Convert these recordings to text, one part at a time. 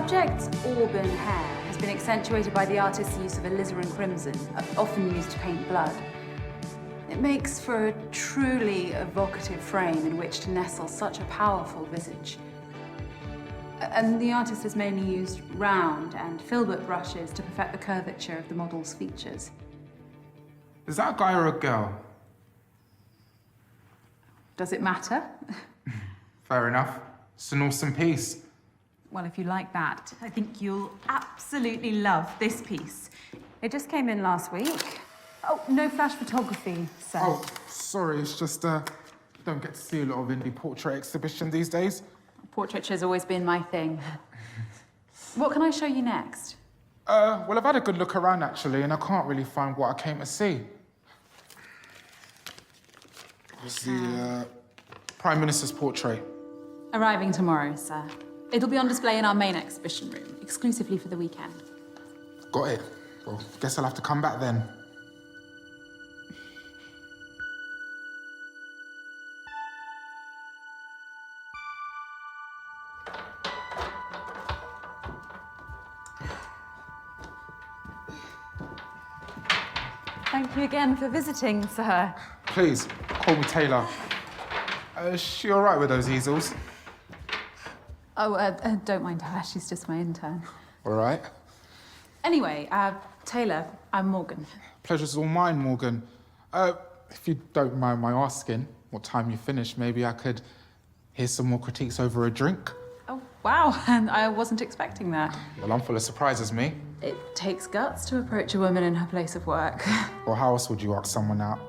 subject's auburn hair has been accentuated by the artist's use of alizarin crimson, often used to paint blood. It makes for a truly evocative frame in which to nestle such a powerful visage. And the artist has mainly used round and filbert brushes to perfect the curvature of the model's features. Is that a guy or a girl? Does it matter? Fair enough. It's an awesome piece. Well, if you like that, I think you'll absolutely love this piece. It just came in last week. Oh, no flash photography, sir. Oh, sorry, it's just, don't get to see a lot of indie portrait exhibition these days. Portraiture has always been my thing. What can I show you next? Well, I've had a good look around, actually, and I can't really find what I came to see. It's the, Prime Minister's portrait. Arriving tomorrow, sir. It'll be on display in our main exhibition room, exclusively for the weekend. Got it. Well, guess I'll have to come back then. Thank you again for visiting, sir. Please, call me Taylor. Is she all right with those easels? Oh, don't mind her. She's just my intern. All right. Anyway, Taylor, I'm Morgan. Pleasure's all mine, Morgan. If you don't mind my asking, what time you finish, maybe I could hear some more critiques over a drink? Oh, wow. And I wasn't expecting that. Well, I'm full of surprises, me. It takes guts to approach a woman in her place of work. Or how else would you ask someone out?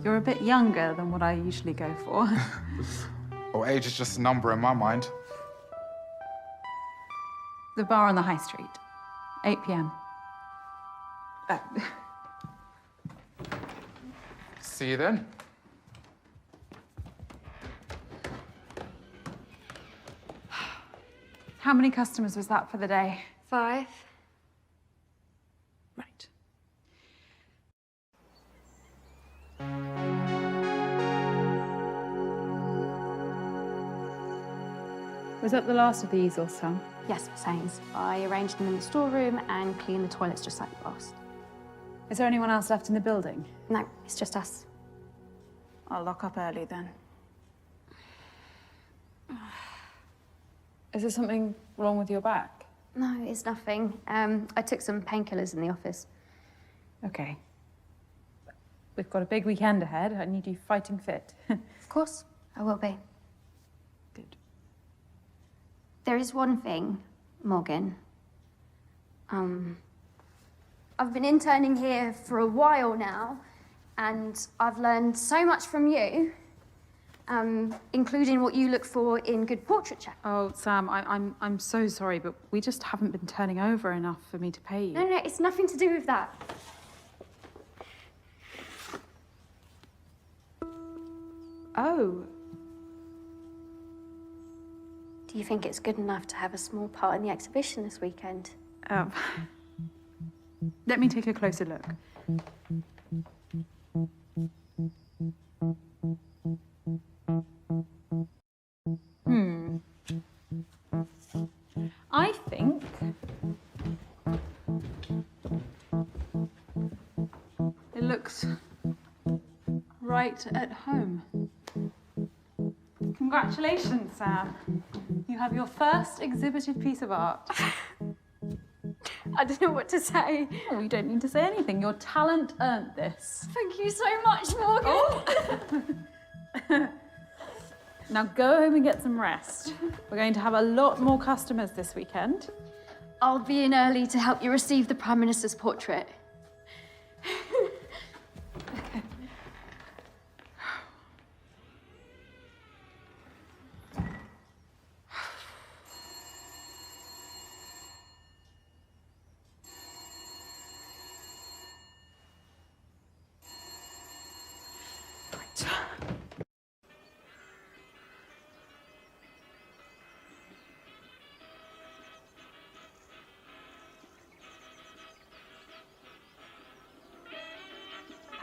You're a bit younger than what I usually go for. Well, age is just a number in my mind. The bar on the high street. 8 p.m. See you then. How many customers was that for the day? 5. Right. Was that the last of the easels, Sam? Yes, thanks. I arranged them in the storeroom and cleaned the toilets just like last. Is there anyone else left in the building? No, it's just us. I'll lock up early then. Is there something wrong with your back? No, it's nothing. I took some painkillers in the office. Okay. We've got a big weekend ahead. I need you fighting fit. Of course, I will be. Good. There is one thing, Morgan. I've been interning here for a while now, and I've learned so much from you, including what you look for in good portraiture. Oh, Sam, I'm so sorry, but we just haven't been turning over enough for me to pay you. No, it's nothing to do with that. Oh. Do you think it's good enough to have a small part in the exhibition this weekend? Let me take a closer look. I think it looks right at home. Congratulations, Sam. You have your first exhibited piece of art. I don't know what to say. Oh, you don't need to say anything. Your talent earned this. Thank you so much, Morgan. Oh. Now go home and get some rest. We're going to have a lot more customers this weekend. I'll be in early to help you receive the Prime Minister's portrait.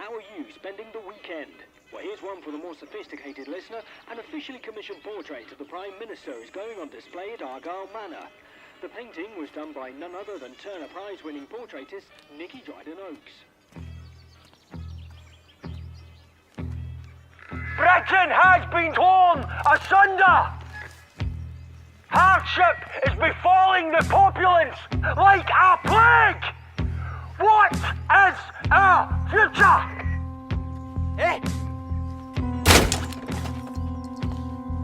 How are you spending the weekend? Well, here's one for the more sophisticated listener. An officially commissioned portrait of the Prime Minister is going on display at Argyle Manor. The painting was done by none other than Turner Prize-winning portraitist Nicky Dryden-Oakes. Britain has been torn asunder! Hardship is befalling the populace like a plague! What is our future? Eh?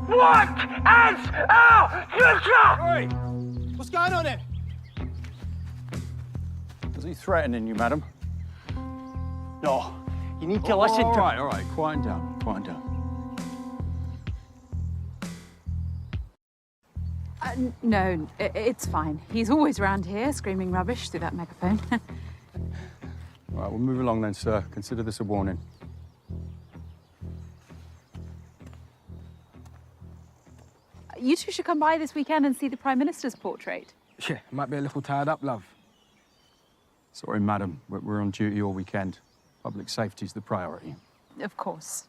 What is our future? Oi! What's going on here? Is he threatening you, madam? No, you need to listen to... All right, quiet down, quiet down. No, it's fine. He's always around here, screaming rubbish through that megaphone. All right, we'll move along then, sir. Consider this a warning. You two should come by this weekend and see the Prime Minister's portrait. Yeah, might be a little tired up, love. Sorry, madam, we're on duty all weekend. Public safety's the priority. Of course.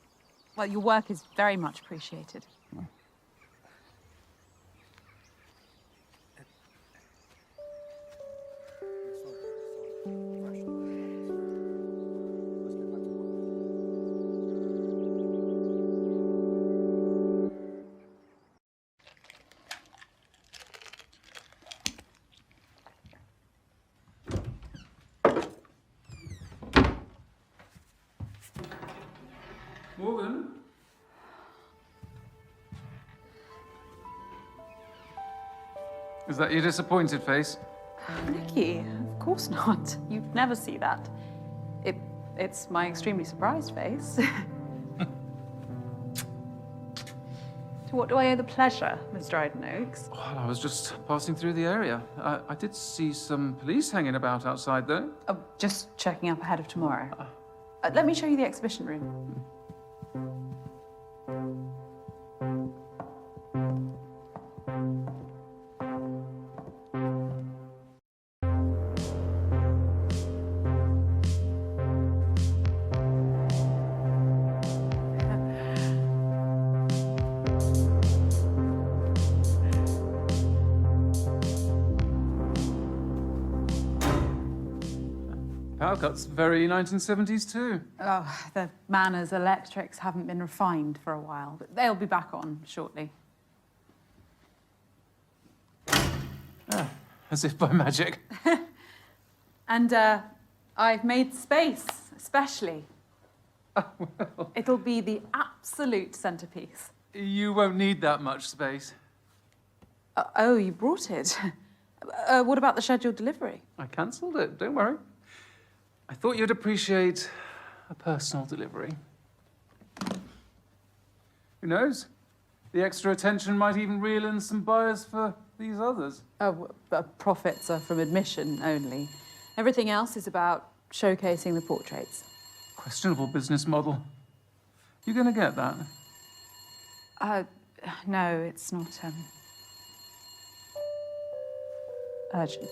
Well, your work is very much appreciated. Morgan? Is that your disappointed face? Nicky, of course not. You'd never see that. It's my extremely surprised face. To what do I owe the pleasure, Miss Dryden-Oakes? Well, I was just passing through the area. I did see some police hanging about outside, though. Oh, just checking up ahead of tomorrow. Let me show you the exhibition room. Power cuts, very 1970s too. Oh, the Manners electrics haven't been refined for a while, but they'll be back on shortly. As if by magic. And I've made space, especially. Oh, well. It'll be the absolute centerpiece. You won't need that much space. Oh, you brought it. What about the scheduled delivery? I cancelled it, don't worry. I thought you'd appreciate a personal delivery. Who knows? The extra attention might even reel in some buyers for these others. Oh, profits are from admission only. Everything else is about showcasing the portraits. Questionable business model. You gonna get that? No, it's not, urgent.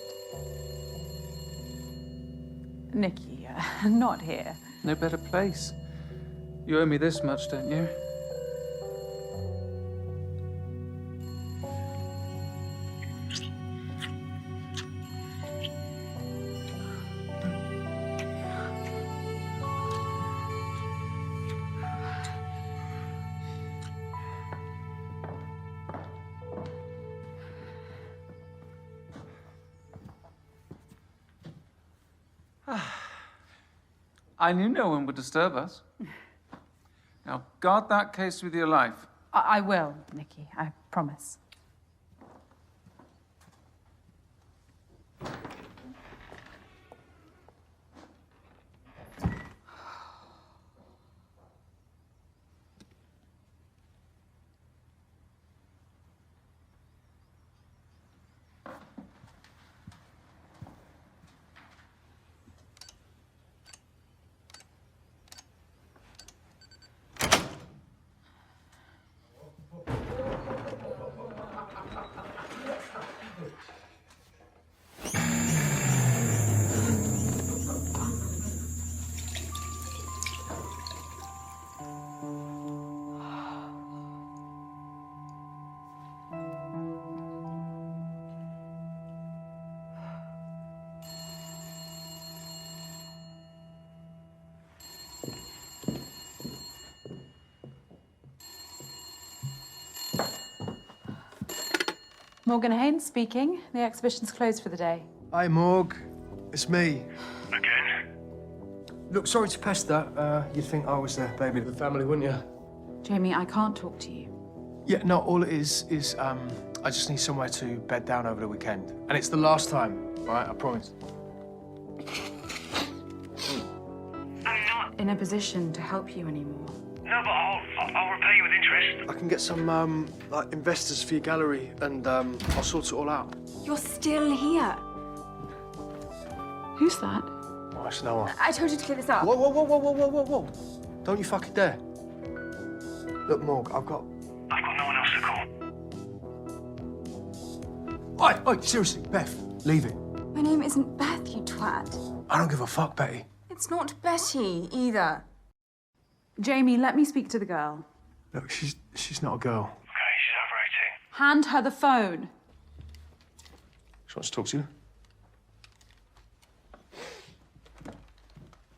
Nicky, not here. No better place. You owe me this much, don't you? I knew no one would disturb us. Now, guard that case with your life. I will, Nicky, I promise. Morgan Haynes speaking. The exhibition's closed for the day. Hi, Morg. It's me. Again? Look, sorry to pester. You'd think I was the baby of the family, wouldn't you? Jamie, I can't talk to you. Yeah, no, all it is I just need somewhere to bed down over the weekend. And it's the last time, all right? I promise. I'm not. In a position to help you anymore. No, but I'll repay you with interest. I can get some, like, investors for your gallery, and I'll sort it all out. You're still here. Who's that? Oh, it's no one. I told you to clear this up. Whoa, whoa, whoa, whoa, whoa, whoa, whoa, whoa. Don't you fucking dare. Look, Morg, I've got no one else to call. Oi, seriously, Beth, leave it. My name isn't Beth, you twat. I don't give a fuck, Betty. It's not Betty, either. Jamie, let me speak to the girl. Look, she's not a girl. Okay, she's over 18. Hand her the phone. She wants to talk to you.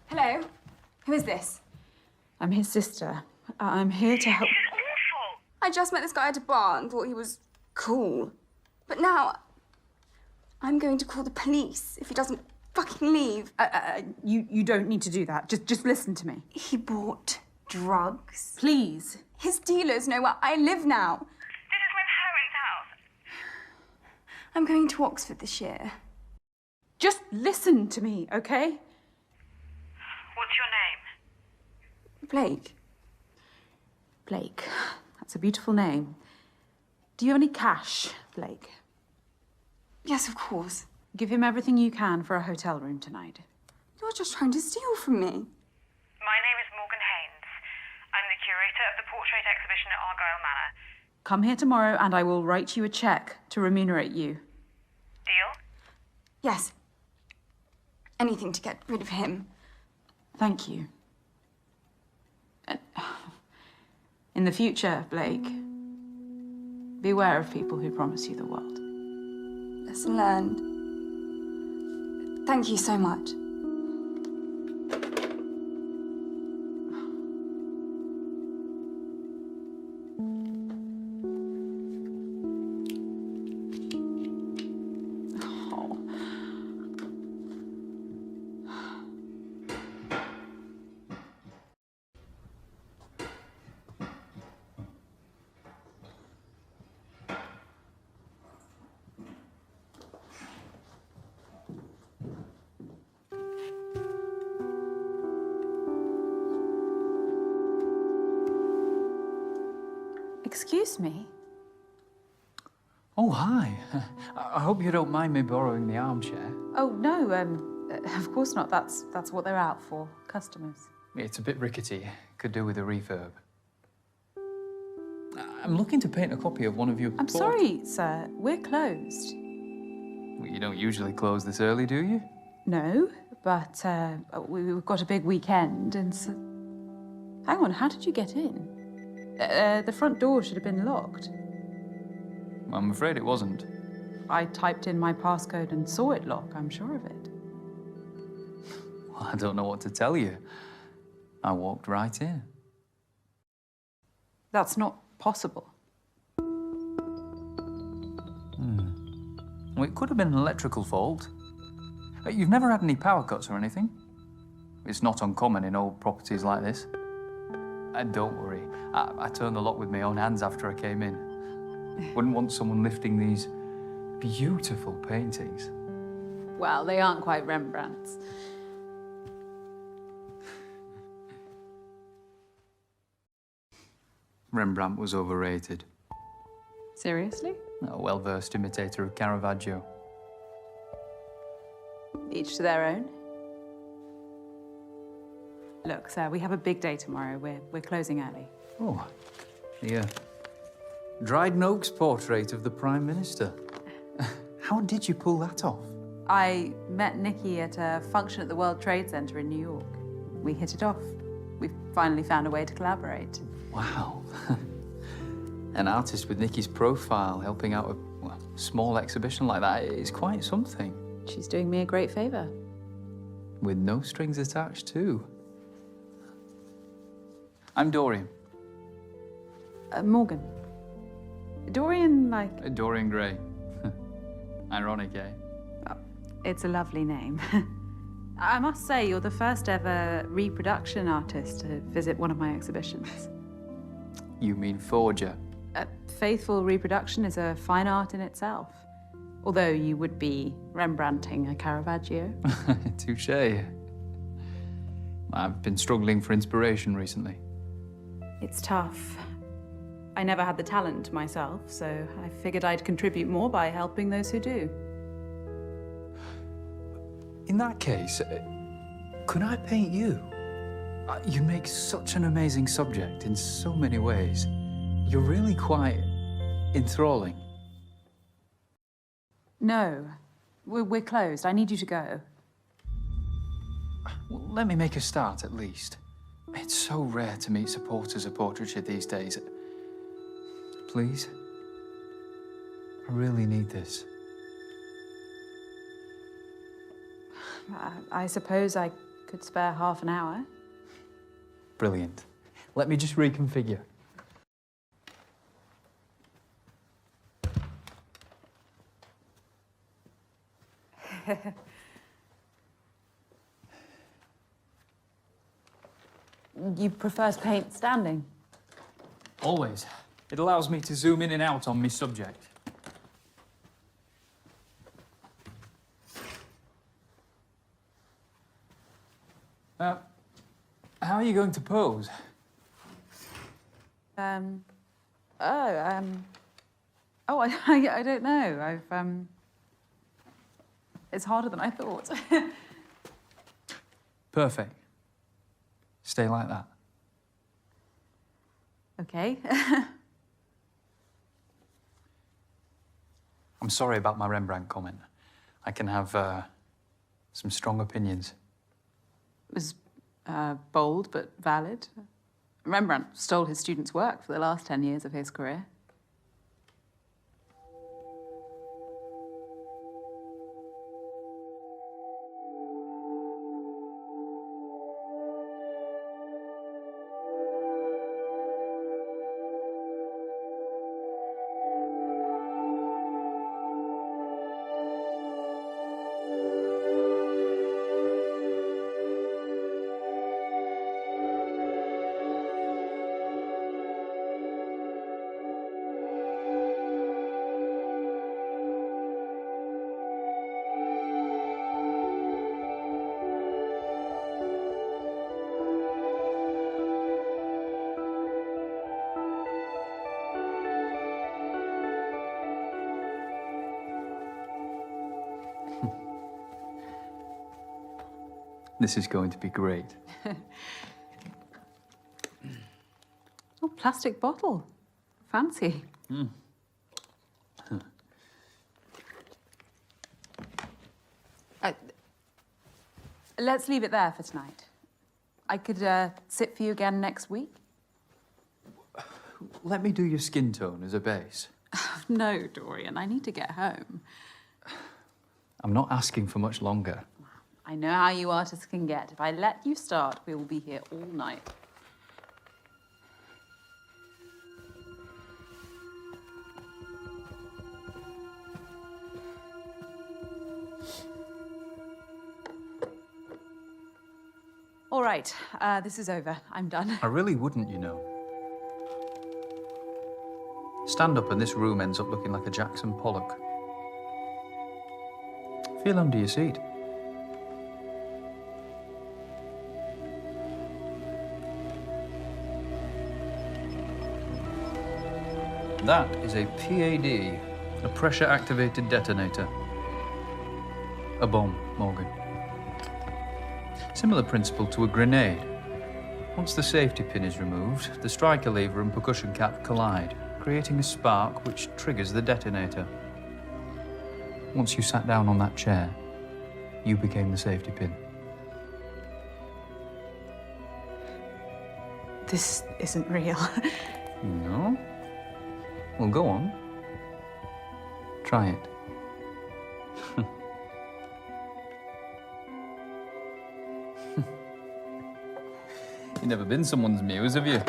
Hello? Who is this? I'm his sister. I'm here to help. Awful! I just met this guy at a bar and thought he was cool. But now, I'm going to call the police if he doesn't fucking leave. You don't need to do that. Just listen to me. He bought drugs. Please. His dealers know where I live now. This is with Heron's house. I'm going to Oxford this year. Just listen to me, okay? What's your name? Blake. Blake. That's a beautiful name. Do you have any cash, Blake? Yes, of course. Give him everything you can for a hotel room tonight. You're just trying to steal from me. My name is Morgan Haynes. I'm the curator of the portrait exhibition at Argyle Manor. Come here tomorrow and I will write you a cheque to remunerate you. Deal? Yes. Anything to get rid of him. Thank you. In the future, Blake, beware of people who promise you the world. Lesson learned. Thank you so much. Excuse me? Oh, hi. I hope you don't mind me borrowing the armchair. Oh, no, of course not. That's what they're out for, customers. It's a bit rickety. Could do with a refurb. I'm looking to paint a copy of one of your... I'm sorry, sir. We're closed. Well, you don't usually close this early, do you? No, but we've got a big weekend and so... Hang on, how did you get in? The front door should have been locked. I'm afraid it wasn't. I typed in my passcode and saw it lock, I'm sure of it. Well, I don't know what to tell you. I walked right in. That's not possible. Well, it could have been an electrical fault. You've never had any power cuts or anything? It's not uncommon in old properties like this. And don't worry, I turned the lock with my own hands after I came in. Wouldn't want someone lifting these beautiful paintings. Well, they aren't quite Rembrandts. Rembrandt was overrated. Seriously? A well-versed imitator of Caravaggio. Each to their own. Look, sir, we have a big day tomorrow. We're closing early. Oh, the Dryden Oak's portrait of the Prime Minister. How did you pull that off? I met Nikki at a function at the World Trade Center in New York. We hit it off. We've finally found a way to collaborate. Wow. An artist with Nikki's profile helping out a small exhibition like that is quite something. She's doing me a great favor. With no strings attached, too. I'm Dorian. Morgan. Dorian, like... Dorian Gray. Ironic, eh? It's a lovely name. I must say, you're the first ever reproduction artist to visit one of my exhibitions. You mean forger? Faithful reproduction is a fine art in itself. Although you would be Rembrandting a Caravaggio. Touché. I've been struggling for inspiration recently. It's tough. I never had the talent myself, so I figured I'd contribute more by helping those who do. In that case, could I paint you? You make such an amazing subject in so many ways. You're really quite enthralling. No, we're closed. I need you to go. Well, let me make a start, at least. It's so rare to meet supporters of portraiture these days. Please? I really need this. I suppose I could spare half an hour. Brilliant. Let me just reconfigure. You prefer to paint standing? Always. It allows me to zoom in and out on my subject. How are you going to pose? I don't know. It's harder than I thought. Perfect. Stay like that. Okay. I'm sorry about my Rembrandt comment. I can have some strong opinions. It was bold but valid. Rembrandt stole his students' work for the last 10 years of his career. This is going to be great. Oh, plastic bottle. Fancy. Let's leave it there for tonight. I could sit for you again next week. Let me do your skin tone as a base. No, Dorian, I need to get home. I'm not asking for much longer. I know how you artists can get. If I let you start, we will be here all night. All right, this is over. I'm done. I really wouldn't, you know. Stand up and this room ends up looking like a Jackson Pollock. Feel under your seat. That is a PAD, a pressure-activated detonator. A bomb, Morgan. Similar principle to a grenade. Once the safety pin is removed, the striker lever and percussion cap collide, creating a spark which triggers the detonator. Once you sat down on that chair, you became the safety pin. This isn't real. No? Well, go on. Try it. You've never been someone's muse, have you?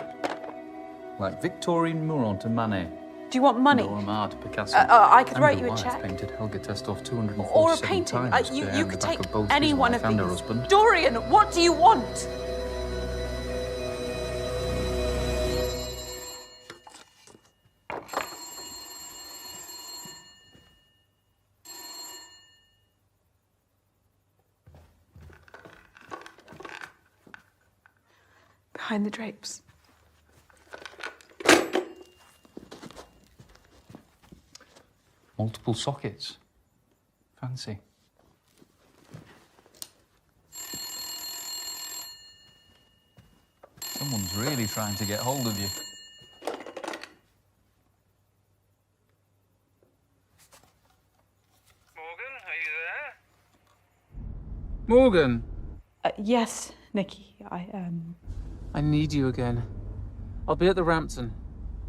Like Victorine Mourant to Manet. Do you want money? No, I'm hard. Picasso. I could write Andrew you a Wyeth check. painted Helga Testoff 247 Or a painting. times You behind the could back take of both any his one wife of and her these. husband. Dorian, what do you want? Behind the drapes. Multiple sockets. Fancy. Someone's really trying to get hold of you. Morgan, are you there? Morgan, Yes, Nikki. I need you again. I'll be at the Rampton.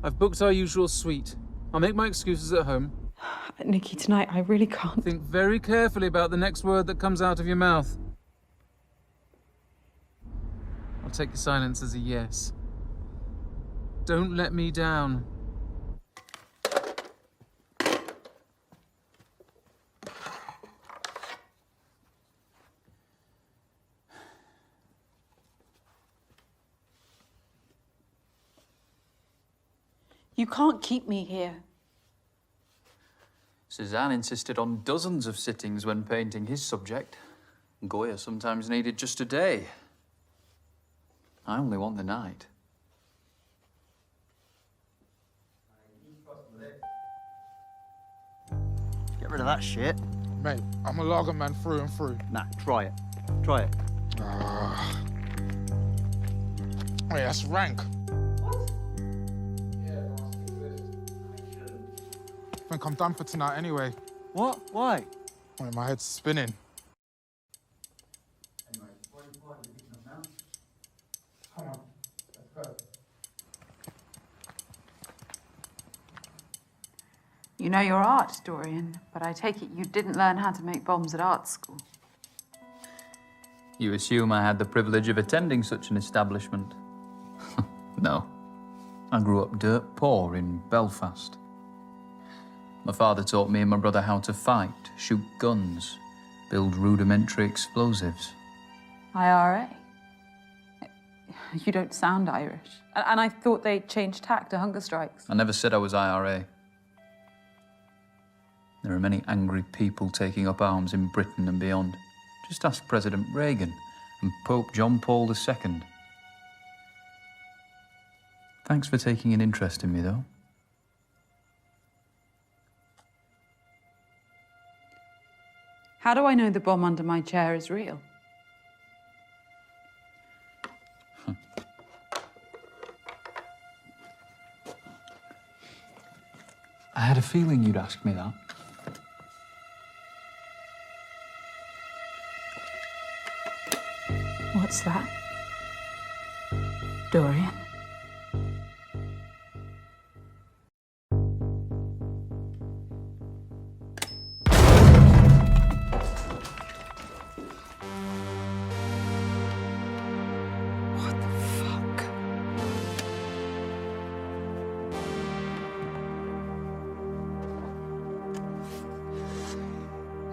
I've booked our usual suite. I'll make my excuses at home. Nikki, tonight I really can't. Think very carefully about the next word that comes out of your mouth. I'll take your silence as a yes. Don't let me down. You can't keep me here. Suzanne insisted on dozens of sittings when painting his subject. Goya sometimes needed just a day. I only want the night. Get rid of that shit. Mate, I'm a lager man through and through. Nah, try it. Try it. Wait, that's rank. I think I'm done for tonight anyway. What? Why? Wait, my head's spinning. Come on, let's go. You know your art, Dorian, but I take it you didn't learn how to make bombs at art school. You assume I had the privilege of attending such an establishment? No. I grew up dirt poor in Belfast. My father taught me and my brother how to fight, shoot guns, build rudimentary explosives. IRA? You don't sound Irish. And I thought they changed tack to hunger strikes. I never said I was IRA. There are many angry people taking up arms in Britain and beyond. Just ask President Reagan and Pope John Paul II. Thanks for taking an interest in me, though. How do I know the bomb under my chair is real? I had a feeling you'd ask me that. What's that? Dorian?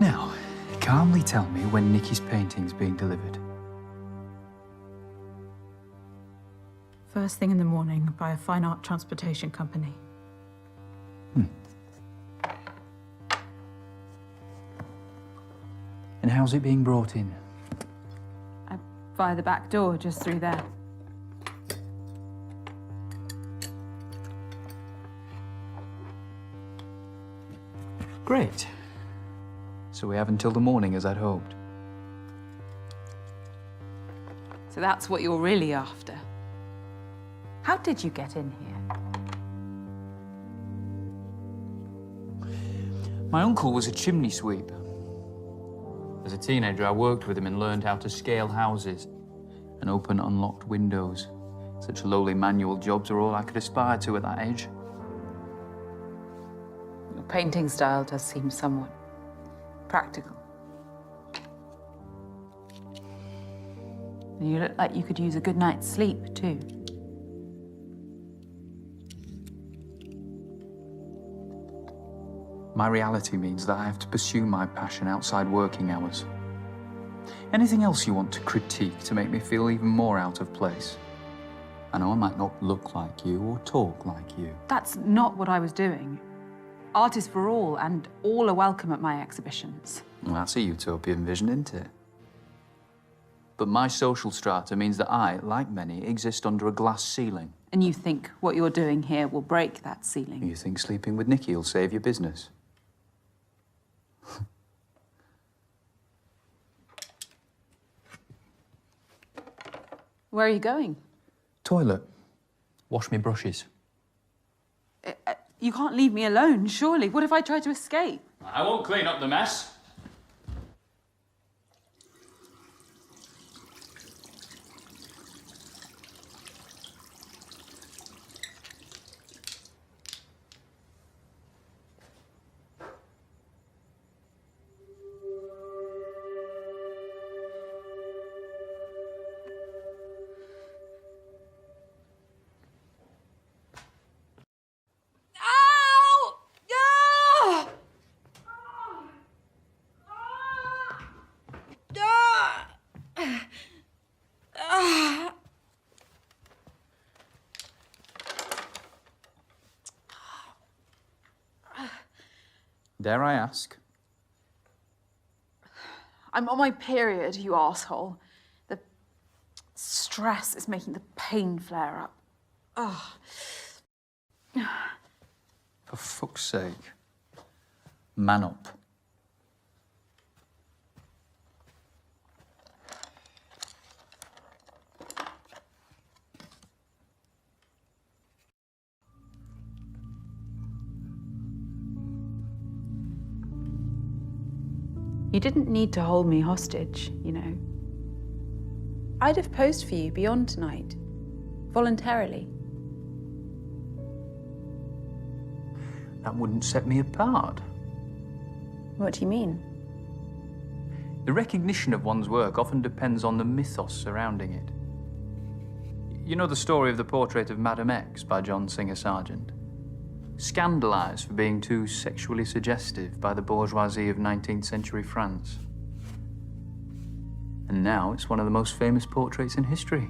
Now, calmly tell me when Nikki's painting's being delivered. First thing in the morning by a fine art transportation company. And how's it being brought in? Via the back door, just through there. Great. So we have until the morning, as I'd hoped. So that's what you're really after. How did you get in here? My uncle was a chimney sweep. As a teenager, I worked with him and learned how to scale houses and open unlocked windows. Such lowly manual jobs are all I could aspire to at that age. Your painting style does seem somewhat practical. And you look like you could use a good night's sleep, too. My reality means that I have to pursue my passion outside working hours. Anything else you want to critique to make me feel even more out of place? I know I might not look like you or talk like you. That's not what I was doing. Art is for all, and all are welcome at my exhibitions. Well, that's a utopian vision, isn't it? But my social strata means that I, like many, exist under a glass ceiling. And you think what you're doing here will break that ceiling? You think sleeping with Nikki will save your business? Where are you going? Toilet. Wash me brushes. You can't leave me alone, surely. What if I try to escape? I won't clean up the mess. Dare I ask? I'm on my period, you asshole. The stress is making the pain flare up. Ugh. For fuck's sake. Man up. You didn't need to hold me hostage, you know. I'd have posed for you beyond tonight, voluntarily. That wouldn't set me apart. What do you mean? The recognition of one's work often depends on the mythos surrounding it. You know the story of the portrait of Madame X by John Singer Sargent? Scandalised for being too sexually suggestive by the bourgeoisie of 19th century France. And now it's one of the most famous portraits in history.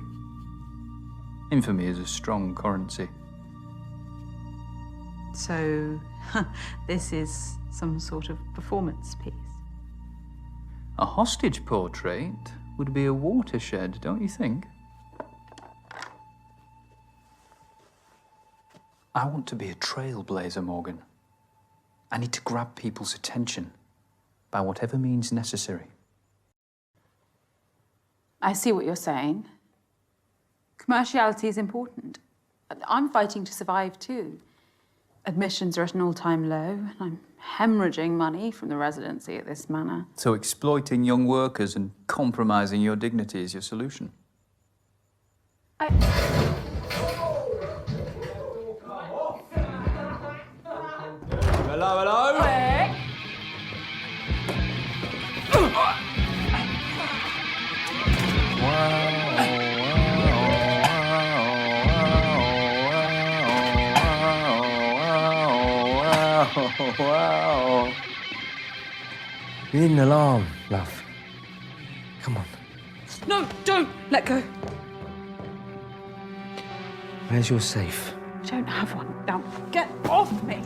Infamy is a strong currency. So, this is some sort of performance piece. A hostage portrait would be a watershed, don't you think? I want to be a trailblazer, Morgan. I need to grab people's attention by whatever means necessary. I see what you're saying. Commerciality is important. I'm fighting to survive too. Admissions are at an all-time low, and I'm hemorrhaging money from the residency at this manor. So exploiting young workers and compromising your dignity is your solution? Hello, hello? Quick! Wow. You need an alarm, love. Come on. No, don't! Let go. Where's your safe? I don't have one. Now, get off me!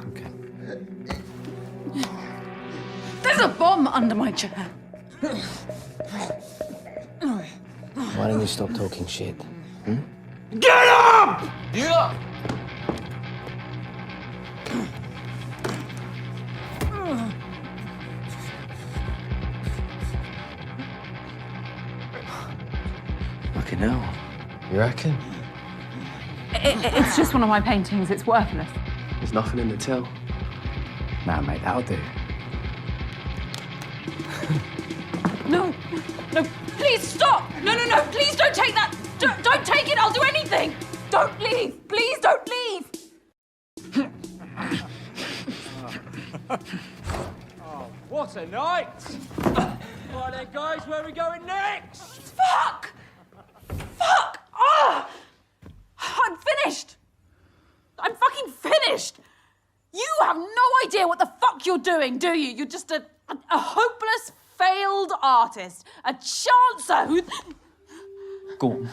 Okay. There's a bomb under my chair. Why don't you stop talking shit? Hmm? Get up! Yeah! Fucking hell. You reckon? It's just one of my paintings. It's worthless. There's nothing in the till. Nah, mate, that'll do. No, no, please stop! No, no, no, please don't take that! Don't take it, I'll do anything! Don't leave, please don't leave! Oh, what a night! Right then, guys, where are we going next? Fuck! Fuck! Ah! I'm finished! I'm fucking finished! You have no idea what the fuck you're doing, do you? You're just a hopeless, failed artist. A chancer who... Go on.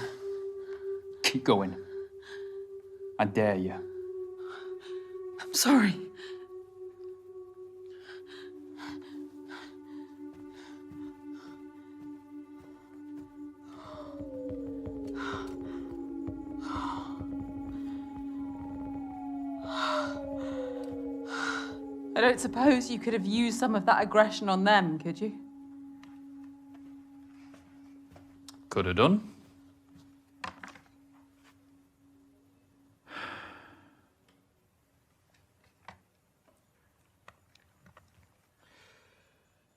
Keep going. I dare you. I'm sorry. I don't suppose you could have used some of that aggression on them, could you? Could have done.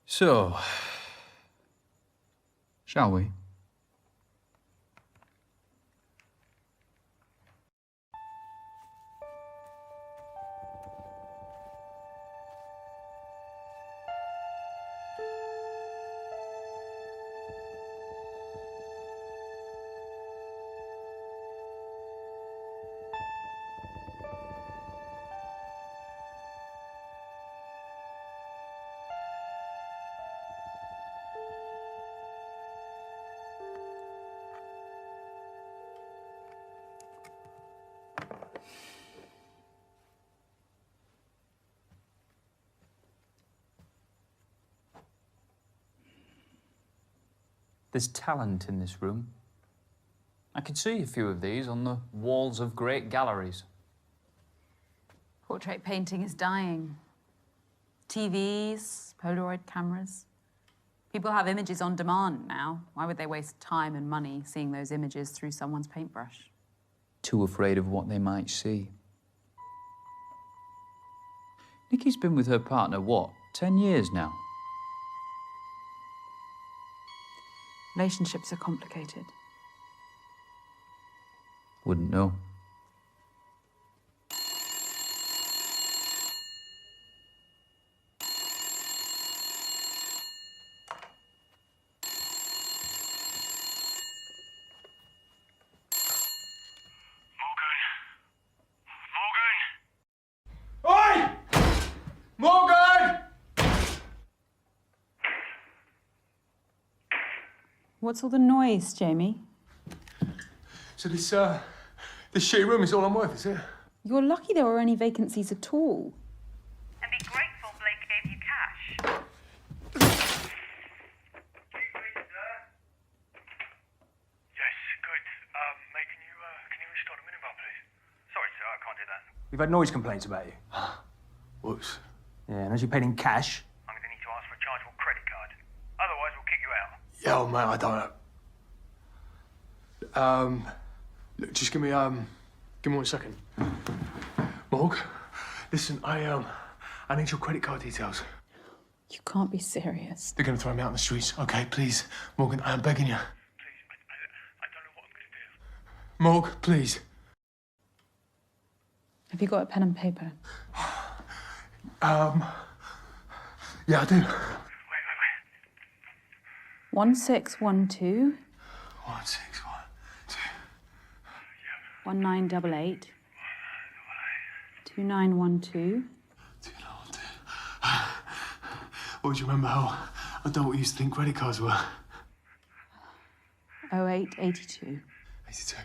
So, shall we? There's talent in this room. I can see a few of these on the walls of great galleries. Portrait painting is dying. TVs, Polaroid cameras. People have images on demand now. Why would they waste time and money seeing those images through someone's paintbrush? Too afraid of what they might see. Nikki's been with her partner, what, 10 years now? Relationships are complicated. Wouldn't know. Oi! Morgan! What's all the noise, Jamie? So this shitty room is all I'm worth, is it? You're lucky there were any vacancies at all. And be grateful Blake gave you cash. Yes, good. Mate, can you restart the minibar, please? Sorry, sir, I can't do that. We've had noise complaints about you. Whoops. Yeah, and as you paid in cash. I'm going to need to ask for a chargeable credit card. Otherwise, we'll kick you out. Yeah, oh, mate, I don't know. Look, just give me 1 second. Morg, listen, I need your credit card details. You can't be serious. They're gonna throw me out on the streets. Okay, please. Morgan, I am begging you. Please, I don't know what I'm going to do. Morg, please. Have you got a pen and paper? Yeah, I do. Wait. 1612 1612 1988 2912. Or do you remember how adult we used to think credit cards were? 0882. 82.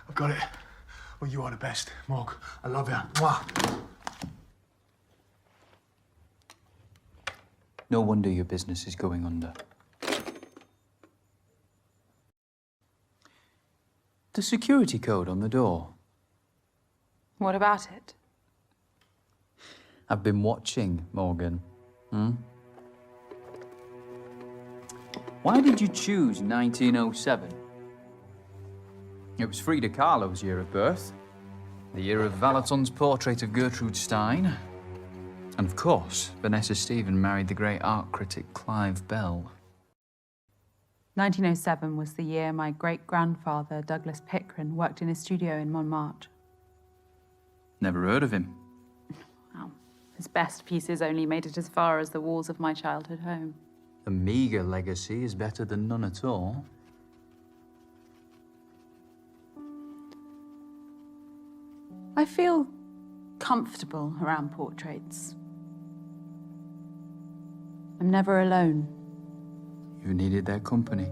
I've got it. Well, you are the best, Morg. I love you. Mwah. No wonder your business is going under. The security code on the door. What about it? I've been watching, Morgan. Why did you choose 1907? It was Frida Kahlo's year of birth, the year of Valaton's portrait of Gertrude Stein, and of course, Vanessa Stephen married the great art critic Clive Bell. 1907 was the year my great-grandfather, Douglas Pickren, worked in his studio in Montmartre. Never heard of him. Well, his best pieces only made it as far as the walls of my childhood home. A meagre legacy is better than none at all. I feel comfortable around portraits. I'm never alone. You needed their company.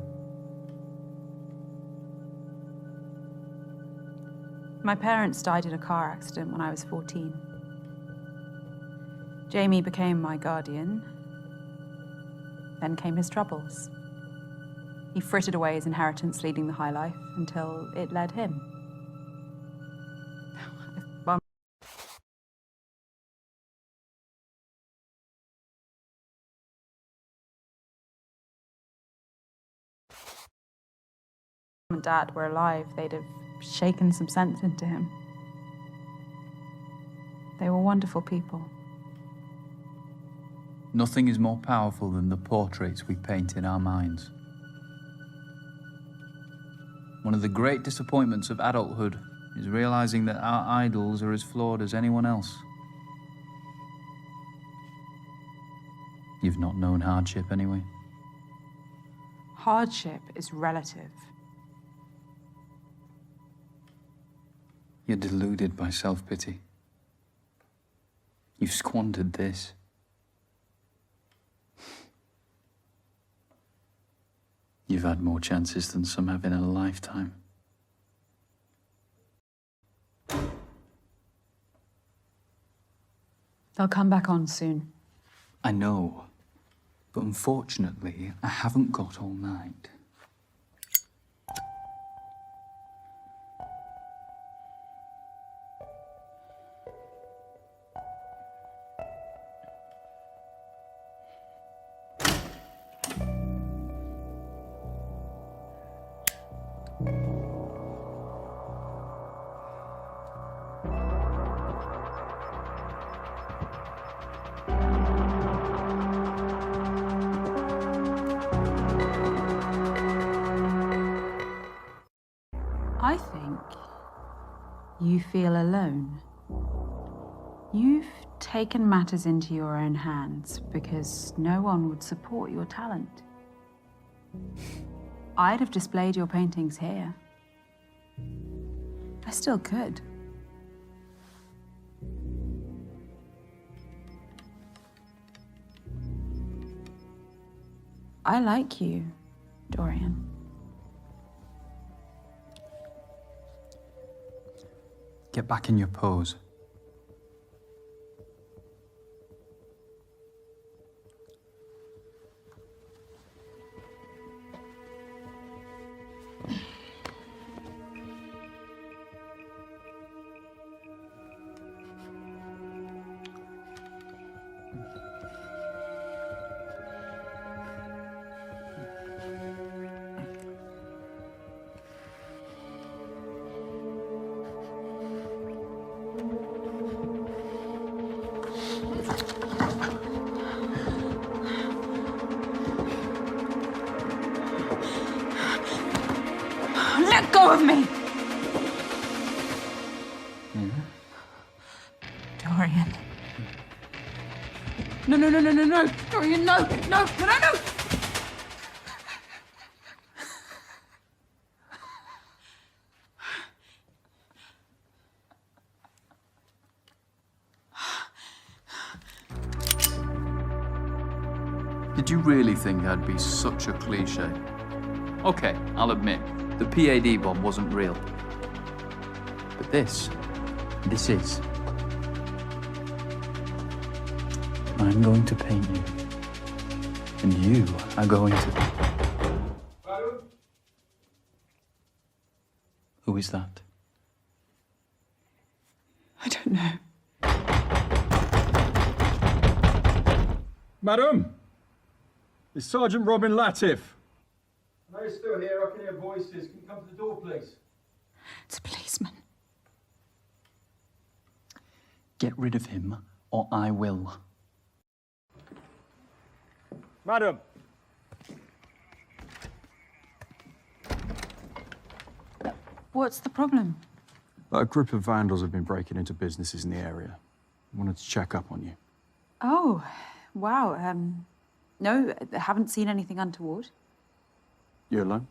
My parents died in a car accident when I was 14. Jamie became my guardian. Then came his troubles. He frittered away his inheritance, leading the high life, until it led him. Mum and Dad were alive, they'd have shaken some sense into him. They were wonderful people. Nothing is more powerful than the portraits we paint in our minds. One of the great disappointments of adulthood is realizing that our idols are as flawed as anyone else. You've not known hardship anyway. Hardship is relative. You're deluded by self-pity. You've squandered this. You've had more chances than some have in a lifetime. They'll come back on soon. I know, but unfortunately, I haven't got all night. I think you feel alone. You've taken matters into your own hands because no one would support your talent. I'd have displayed your paintings here. I still could. I like you, Dorian. Get back in your pose. Let go of me! Dorian. No, no, no, no, no, no! Dorian, no! No, no, no, no! Did you really think I'd be such a cliche? Okay, I'll admit, the PAD bomb wasn't real. But this is. I'm going to paint you. And you are going to... Who is that? I don't know. Madam! It's Sergeant Robin Latif. I know you're still here. I can hear voices. Can you come to the door, please? It's a policeman. Get rid of him, or I will. Madam! What's the problem? A group of vandals have been breaking into businesses in the area. Wanted to check up on you. Oh, wow. No, I haven't seen anything untoward. You alone?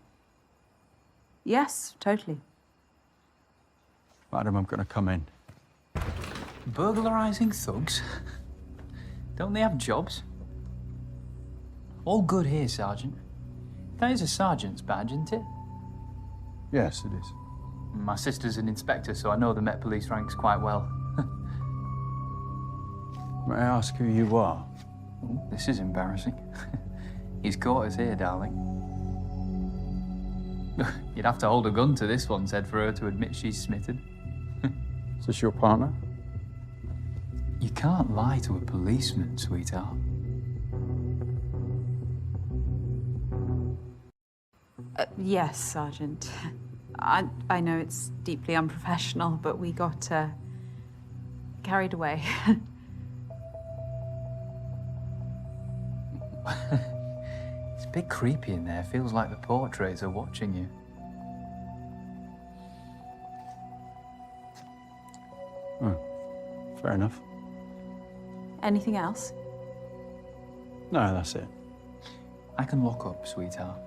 Yes, totally. Madam, I'm going to come in. Burglarizing thugs? Don't they have jobs? All good here, Sergeant. That is a sergeant's badge, isn't it? Yes, it is. My sister's an inspector, so I know the Met Police ranks quite well. May I ask who you are? Ooh, this is embarrassing. He's caught us here, darling. You'd have to hold a gun to this one's head for her to admit she's smitten. Is this your partner? You can't lie to a policeman, sweetheart. Yes, Sergeant. I know it's deeply unprofessional, but we got carried away. It's a bit creepy in there. Feels like the portraits are watching you. Oh, fair enough. Anything else? No, that's it. I can lock up, sweetheart.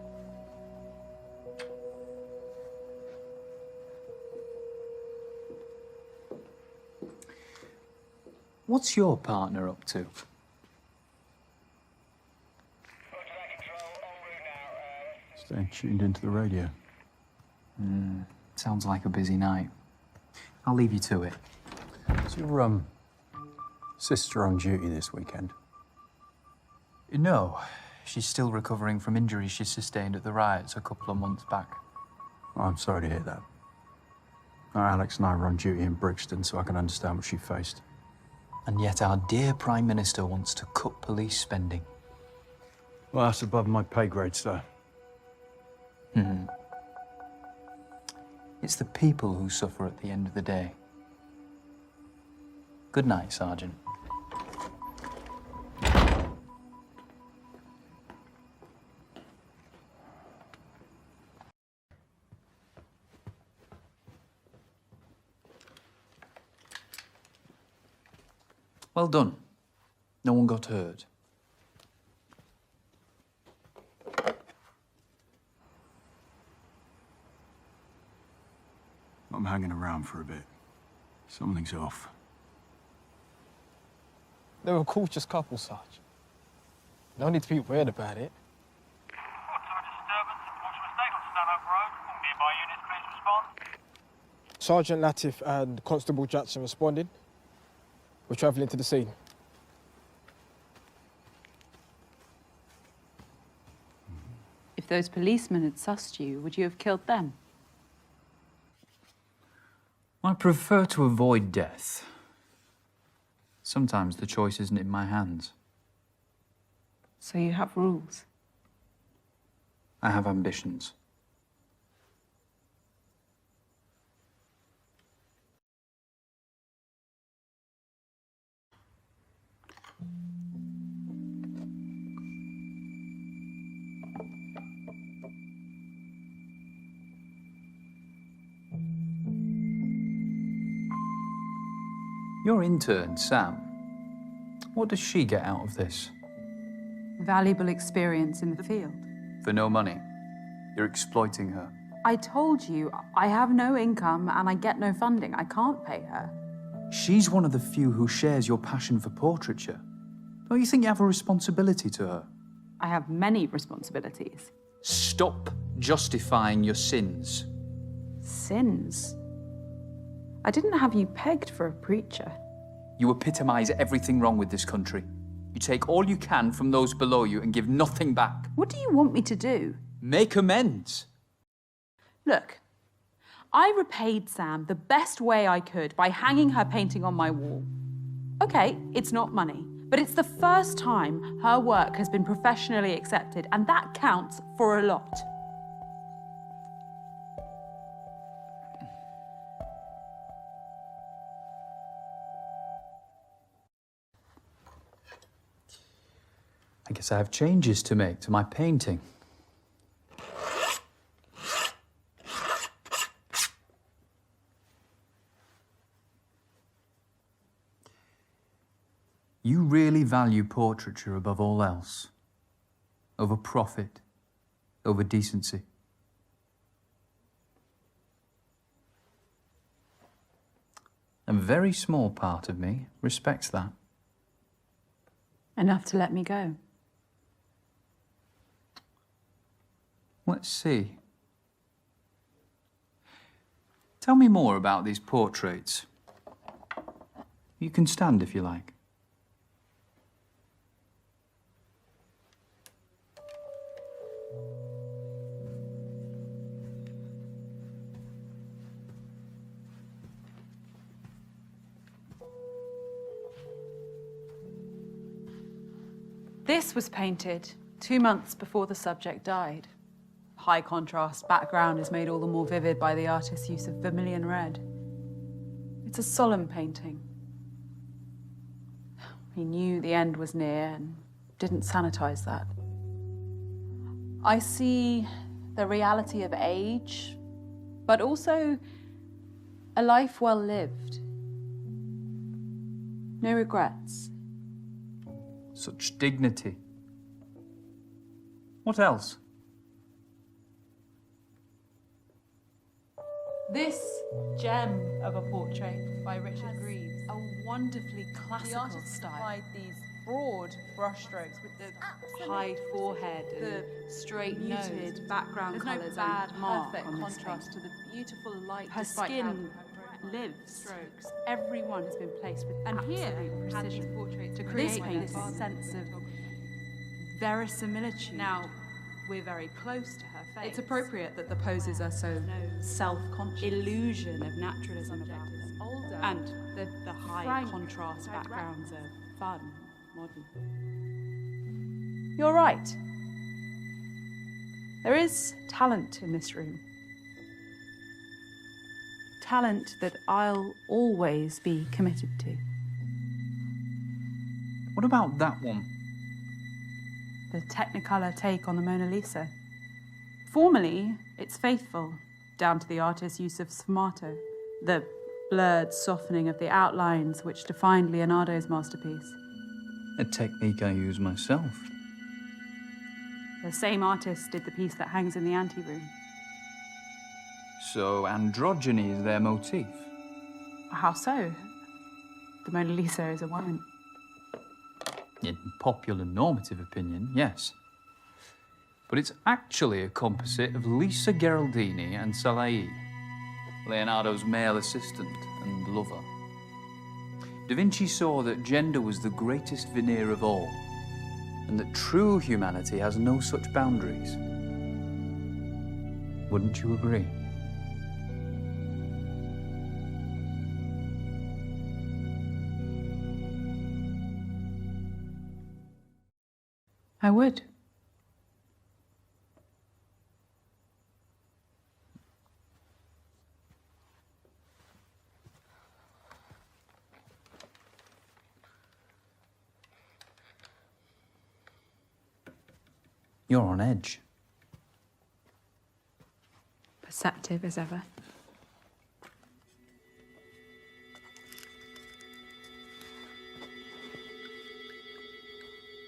What's your partner up to? Staying tuned into the radio. Sounds like a busy night. I'll leave you to it. Is your sister on duty this weekend? No, she's still recovering from injuries she sustained at the riots a couple of months back. Oh, I'm sorry to hear that. Alex and I were on duty in Brixton, so I can understand what she faced. And yet our dear Prime Minister wants to cut police spending. Well, that's above my pay grade, sir. It's the people who suffer at the end of the day. Good night, Sergeant. Well done. No one got hurt. I'm hanging around for a bit. Something's off. They were a cautious couple, Sarge. No need to be worried about it. Reports of a disturbance at Portsmouth Estate on Stanhope Road. All nearby units, please respond. Sergeant Latif and Constable Jackson responding. We're travelling to the scene. If those policemen had sussed you, would you have killed them? I prefer to avoid death. Sometimes the choice isn't in my hands. So you have rules? I have ambitions. Your intern, Sam, what does she get out of this? Valuable experience in the field. For no money. You're exploiting her. I told you, I have no income and I get no funding. I can't pay her. She's one of the few who shares your passion for portraiture. Don't you think you have a responsibility to her? I have many responsibilities. Stop justifying your sins. Sins? I didn't have you pegged for a preacher. You epitomise everything wrong with this country. You take all you can from those below you and give nothing back. What do you want me to do? Make amends. Look, I repaid Sam the best way I could by hanging her painting on my wall. Okay, it's not money, but it's the first time her work has been professionally accepted, and that counts for a lot. I guess I have changes to make to my painting. You really value portraiture above all else? Over profit? Over decency? A very small part of me respects that. Enough to let me go. Let's see. Tell me more about these portraits. You can stand if you like. This was painted 2 months before the subject died. High contrast background is made all the more vivid by the artist's use of vermilion red. It's a solemn painting. He knew the end was near and didn't sanitize that. I see the reality of age, but also a life well lived. No regrets. Such dignity. What else? This gem of a portrait by Richard Greaves, a wonderfully classical style. Applied these broad brushstrokes with the high forehead and the straight muted nose. Background colours and perfect contrast to the beautiful light. Her skin lives. Strokes. Everyone has been placed with absolute precision to create this sense of verisimilitude. Now, we're very close to her face. It's appropriate that the poses are so self-conscious. Illusion of naturalism about them. Older. And the high contrast backgrounds are fun, modern. You're right. There is talent in this room. Talent that I'll always be committed to. What about that one? The Technicolor take on the Mona Lisa. Formally, it's faithful, down to the artist's use of sfumato, the blurred softening of the outlines which defined Leonardo's masterpiece. A technique I use myself. The same artist did the piece that hangs in the anteroom. So androgyny is their motif? How so? The Mona Lisa is a woman. In popular normative opinion, yes. But it's actually a composite of Lisa Gherardini and Salai, Leonardo's male assistant and lover. Da Vinci saw that gender was the greatest veneer of all, and that true humanity has no such boundaries. Wouldn't you agree? I would. You're on edge. Perceptive as ever.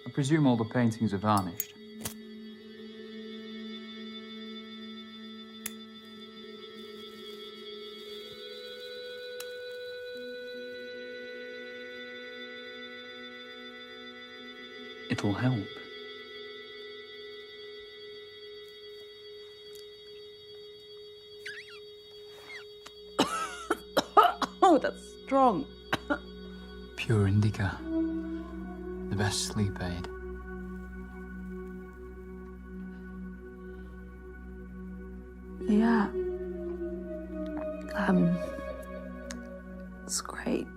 I presume all the paintings are varnished. It'll help. Oh, that's strong. Pure indica. The best sleep aid. Yeah. It's great.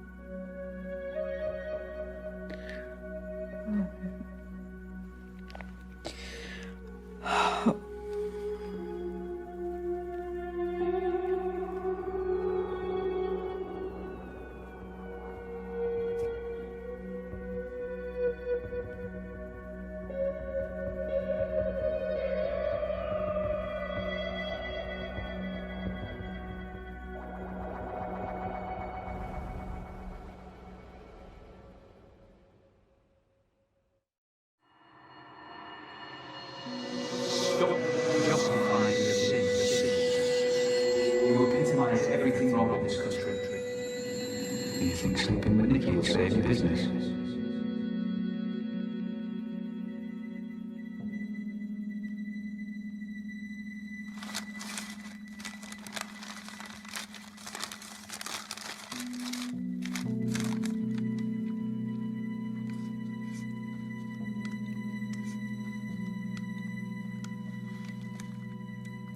You think sleeping with Nikki will save your business?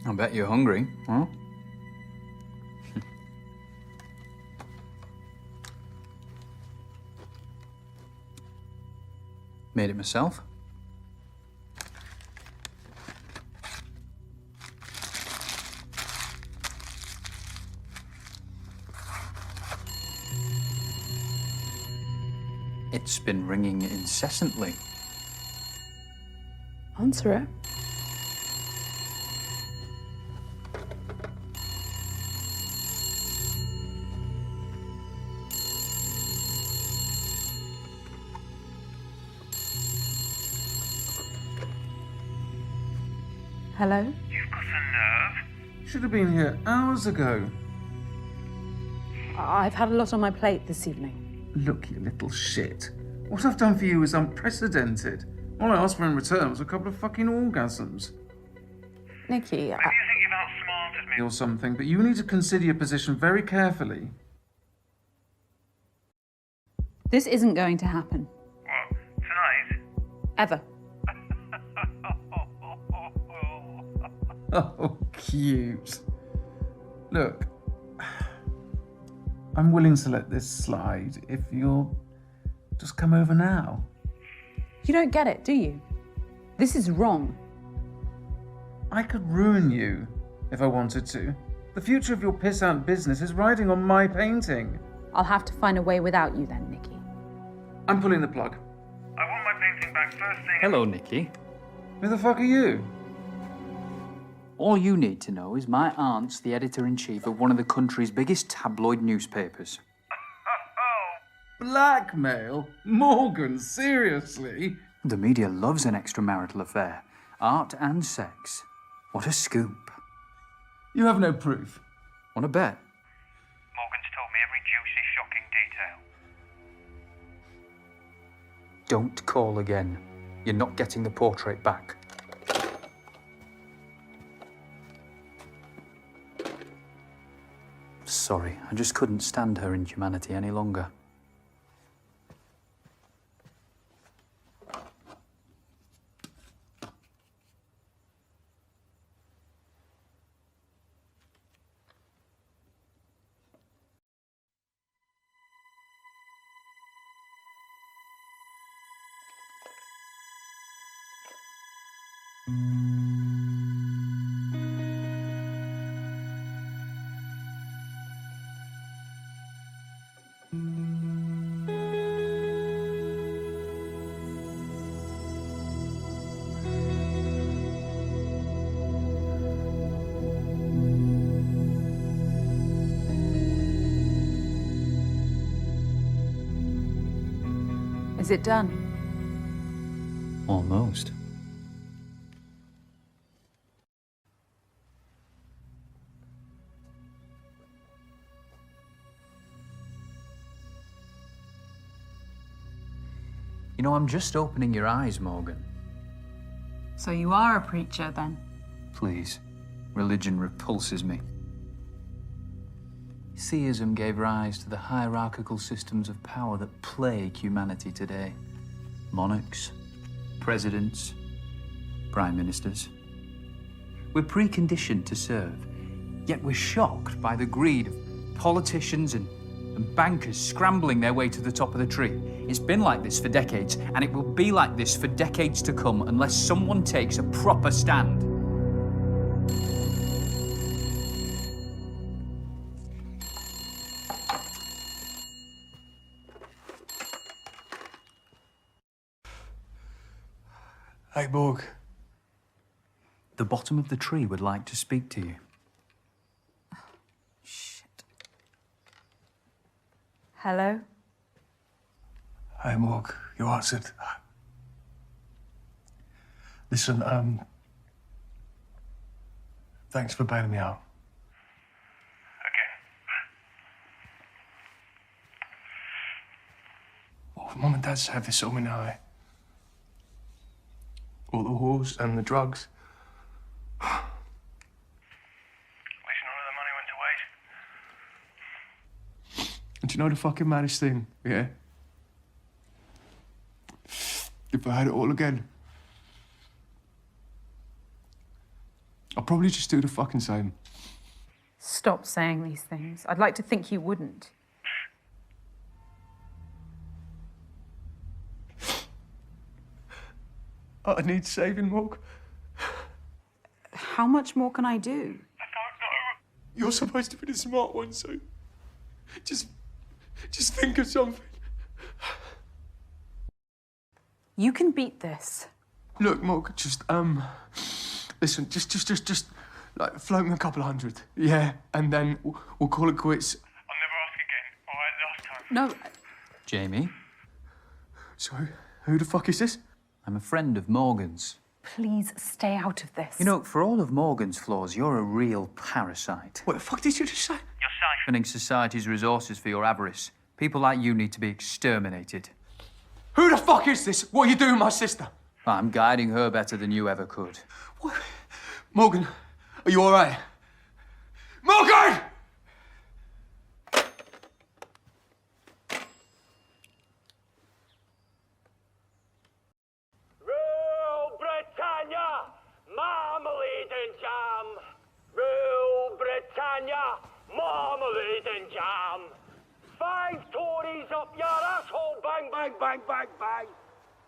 I bet you're hungry, huh? Made it myself. It's been ringing incessantly. Answer it. Hello? You've got a nerve. Should have been here hours ago. I've had a lot on my plate this evening. Look, you little shit. What I've done for you is unprecedented. All I asked for in return was a couple of fucking orgasms. Nikki, Maybe you think you've outsmarted me. Or something, but you need to consider your position very carefully. this isn't going to happen. What, tonight? Ever. Oh, cute. Look, I'm willing to let this slide if you'll just come over now. You don't get it, do you? This is wrong. I could ruin you if I wanted to. The future of your piss-out business is riding on my painting. I'll have to find a way without you then, Nikki. I'm pulling the plug. I want my painting back first thing. Hello, Nikki. Who the fuck are you? All you need to know is my aunt's the editor-in-chief of one of the country's biggest tabloid newspapers. Blackmail? Morgan, seriously? The media loves an extramarital affair. Art and sex. What a scoop. You have no proof. Want to bet? Morgan's told me every juicy, shocking detail. Don't call again. You're not getting the portrait back. Sorry, I just couldn't stand her inhumanity any longer. Is it done? Almost. You know, I'm just opening your eyes, Morgan. So you are a preacher then? Please. Religion repulses me. Theism gave rise to the hierarchical systems of power that plague humanity today. Monarchs, presidents, prime ministers. We're preconditioned to serve, yet we're shocked by the greed of politicians and bankers scrambling their way to the top of the tree. It's been like this for decades, and it will be like this for decades to come unless someone takes a proper stand. Hey, Borg. The bottom of the tree would like to speak to you. Hello? Hey, Morg. You answered. Listen, thanks for bailing me out. Okay. What Mum and Dad say of this Illuminati? All the wars and the drugs. At least none of the money went to waste. And do you know the fucking maddest thing, yeah? If I had it all again, I'd probably just do the fucking same. Stop saying these things. I'd like to think you wouldn't. I need saving, Morg. How much more can I do? I don't know. You're supposed to be the smart one, so just think of something. You can beat this. Look, Morg, just listen, just like float me a couple of hundred, yeah, and then we'll call it quits. I'll never ask again. All right, last time. No. Jamie, So, who the fuck is this? I'm a friend of Morgan's. Please stay out of this. You know, for all of Morgan's flaws, you're a real parasite. What the fuck did you just say? You're safe. Siphoning society's resources for your avarice. People like you need to be exterminated. Who the fuck is this? What are you doing, my sister? I'm guiding her better than you ever could. What? Morgan, are you all right? Morgan! Rule Britannia, marmalade and jam. Rule Britannia, marmalade and jam. 5 Tories up your asshole, bang, bang, bang, bang, bang.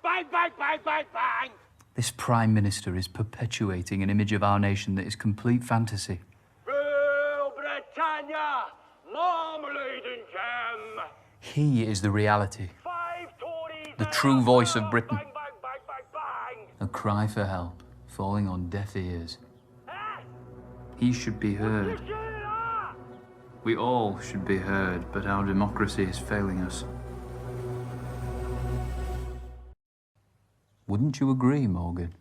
Bang, bang, bang, bang, bang. This Prime Minister is perpetuating an image of our nation that is complete fantasy. Rule Britannia, marmalade and jam. He is the reality, 5 Tories the true voice of Britain. bang, bang, bang, bang, bang. A cry for help, falling on deaf ears. He should be heard. We all should be heard, but our democracy is failing us. Wouldn't you agree, Morgan?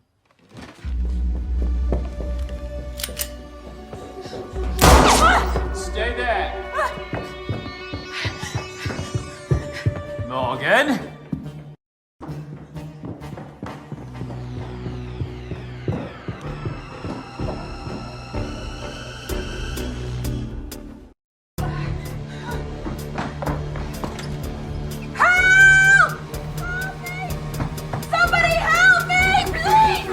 Stay there! Morgan! Somebody help me, please!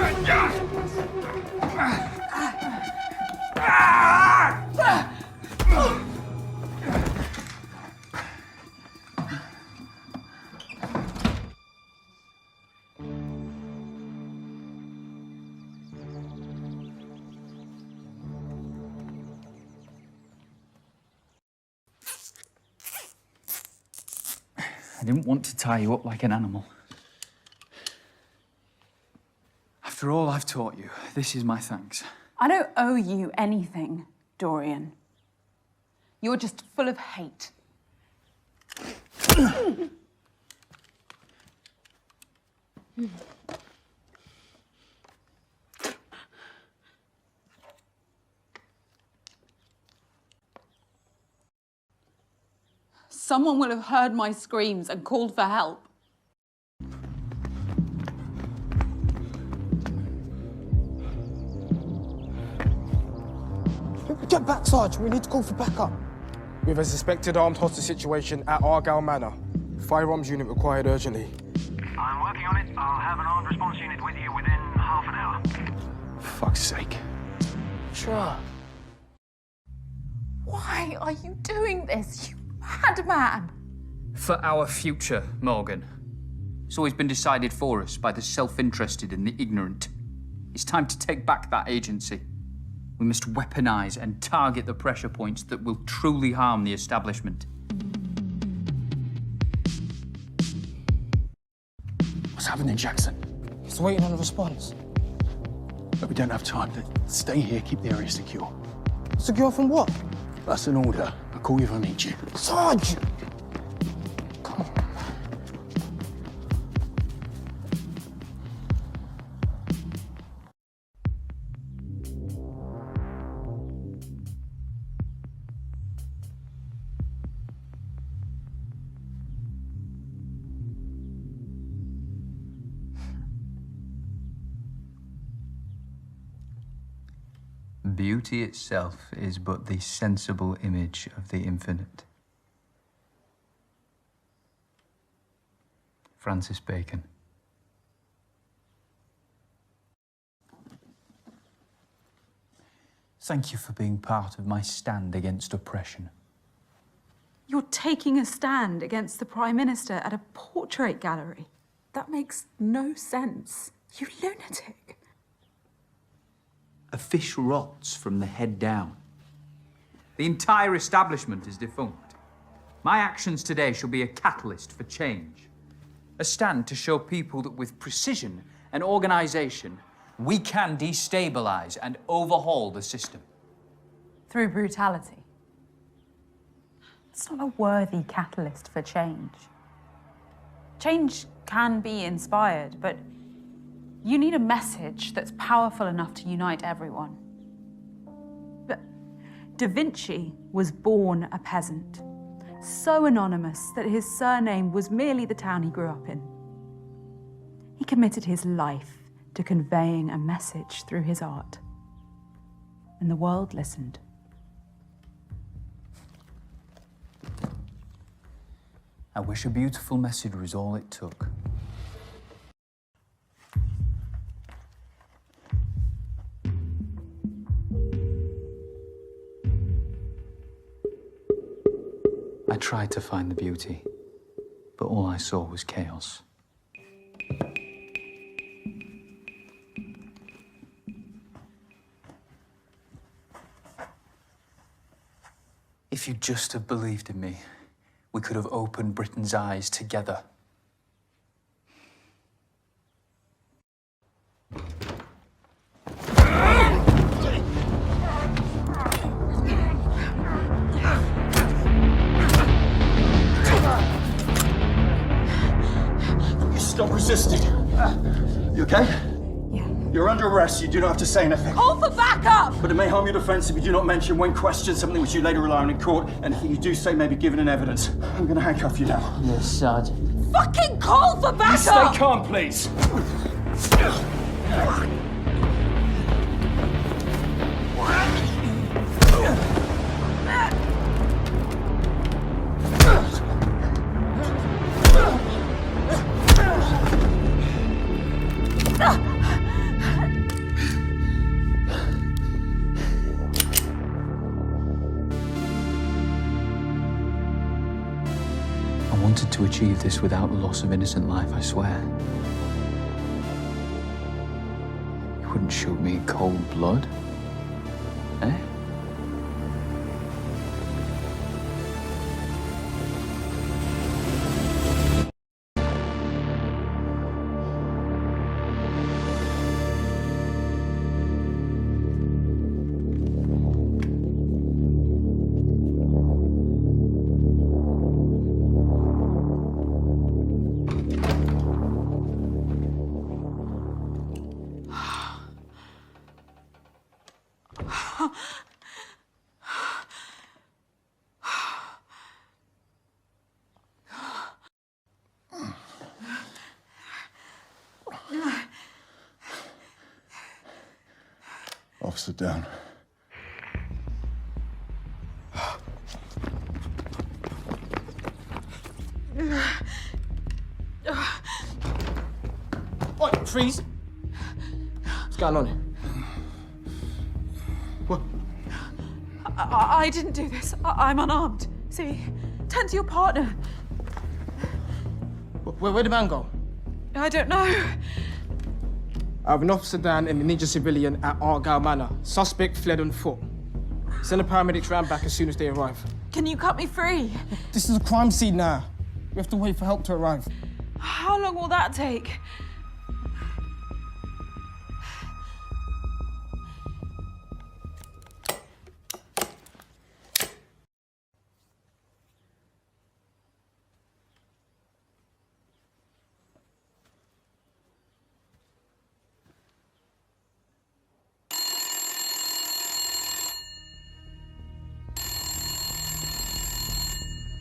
I didn't want to tie you up like an animal. After all I've taught you, this is my thanks. I don't owe you anything, Dorian. You're just full of hate. Someone will have heard my screams and called for help. Get back, Sarge. We need to call for backup. We have a suspected armed hostage situation at Argyle Manor. Firearms unit required urgently. I'm working on it. I'll have an armed response unit with you within half an hour. For fuck's sake. Sure. Why are you doing this, you madman? For our future, Morgan. It's always been decided for us by the self-interested and the ignorant. It's time to take back that agency. We must weaponize and target the pressure points that will truly harm the establishment. What's happening, Jackson? He's waiting on a response. But we don't have time to stay here, keep the area secure. Secure from what? That's an order. I'll call you if I need you. Sarge! beauty itself is but the sensible image of the infinite. Francis Bacon. Thank you for being part of my stand against oppression. You're taking a stand against the Prime Minister at a portrait gallery. That makes no sense. You lunatic. A fish rots from the head down. The entire establishment is defunct. My actions today shall be a catalyst for change. A stand to show people that with precision and organisation, we can destabilise and overhaul the system. Through brutality. It's not a worthy catalyst for change. Change can be inspired, but you need a message that's powerful enough to unite everyone. But Da Vinci was born a peasant, so anonymous that his surname was merely the town he grew up in. He committed his life to conveying a message through his art, and the world listened. I wish a beautiful message was all it took. I tried to find the beauty, but all I saw was chaos. If you'd just have believed in me, we could have opened Britain's eyes together. Stop resisting. You okay? Yeah. You're under arrest. You do not have to say anything. Call for backup! But it may harm your defence if you do not mention when questioned something which you later rely on in court. Anything you do say may be given in evidence. I'm going to handcuff you now. Yes, Sergeant. Fucking call for backup! Stay calm, please. I wanted to achieve this without the loss of innocent life, I swear. You wouldn't shoot me in cold blood, eh? Officer down. Oi, freeze! What's going on here? What? I didn't do this. I'm unarmed. See, turn to your partner. Where'd the man go? I don't know. I have an officer down and an injured civilian at Argyle Manor. Suspect fled on foot. Send the paramedics round back as soon as they arrive. Can you cut me free? This is a crime scene now. We have to wait for help to arrive. How long will that take?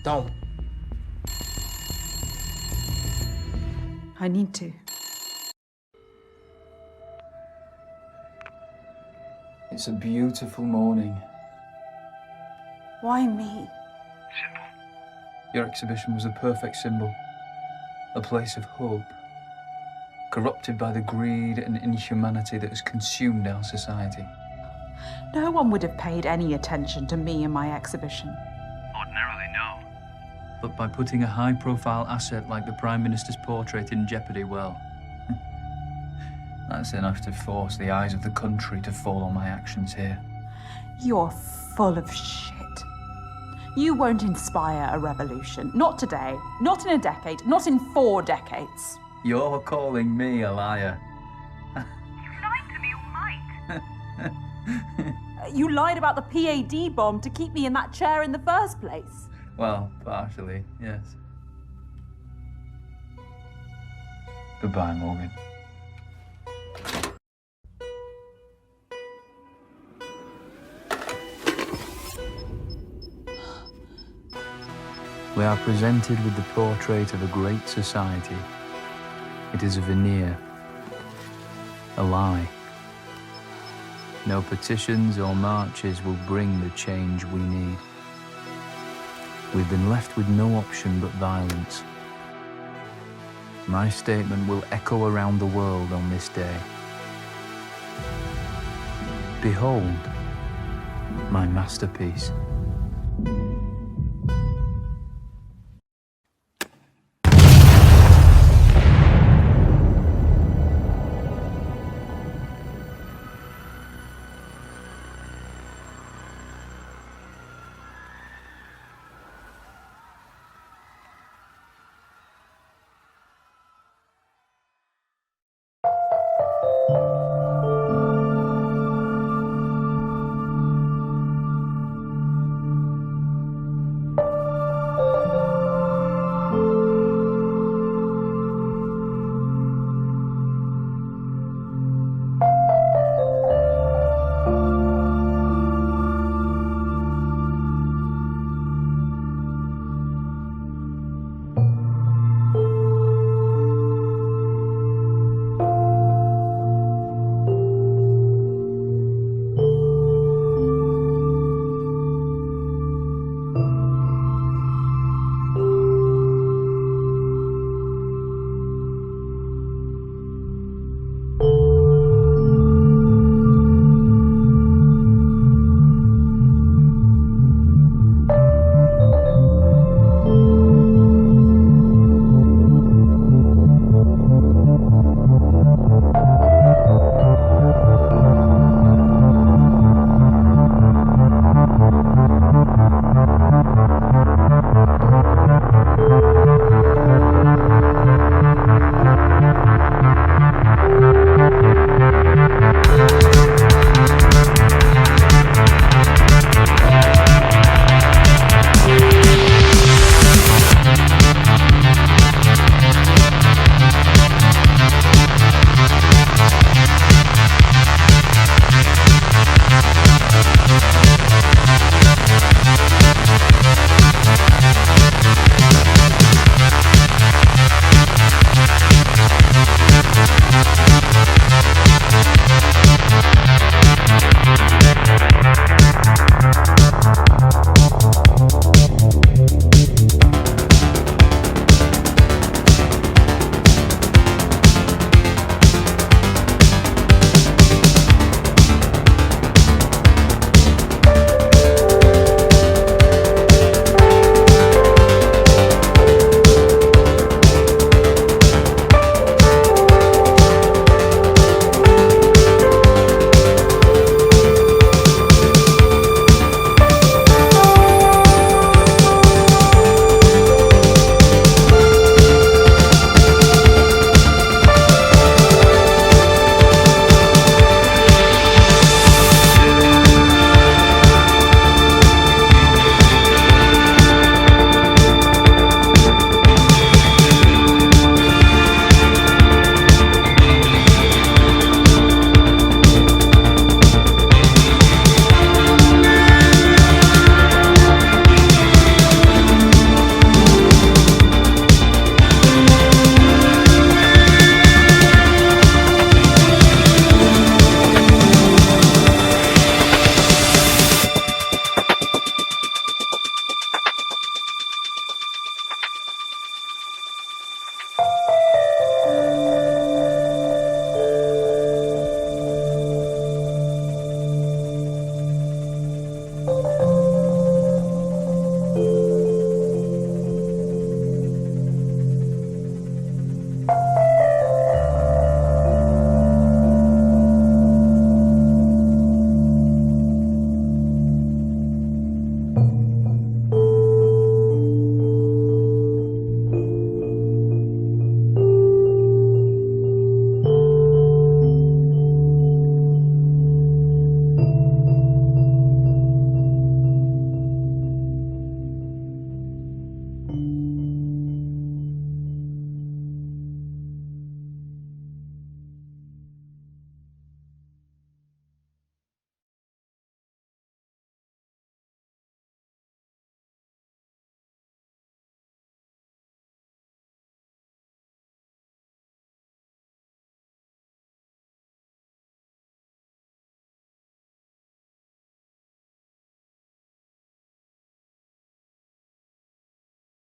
Don't. I need to. It's a beautiful morning. Why me? Your exhibition was a perfect symbol. A place of hope. Corrupted by the greed and inhumanity that has consumed our society. No one would have paid any attention to me and my exhibition. Ordinarily, no. But by putting a high-profile asset like the Prime Minister's portrait in jeopardy, well, that's enough to force the eyes of the country to fall on my actions here. You're full of shit. You won't inspire a revolution. Not today, not in a decade, not in 4 decades. You're calling me a liar. You lied to me all night. You lied about the PAD bomb to keep me in that chair in the first place. Well, partially, yes. Goodbye, Morgan. We are presented with the portrait of a great society. It is a veneer, a lie. No petitions or marches will bring the change we need. We've been left with no option but violence. My statement will echo around the world on this day. Behold, my masterpiece.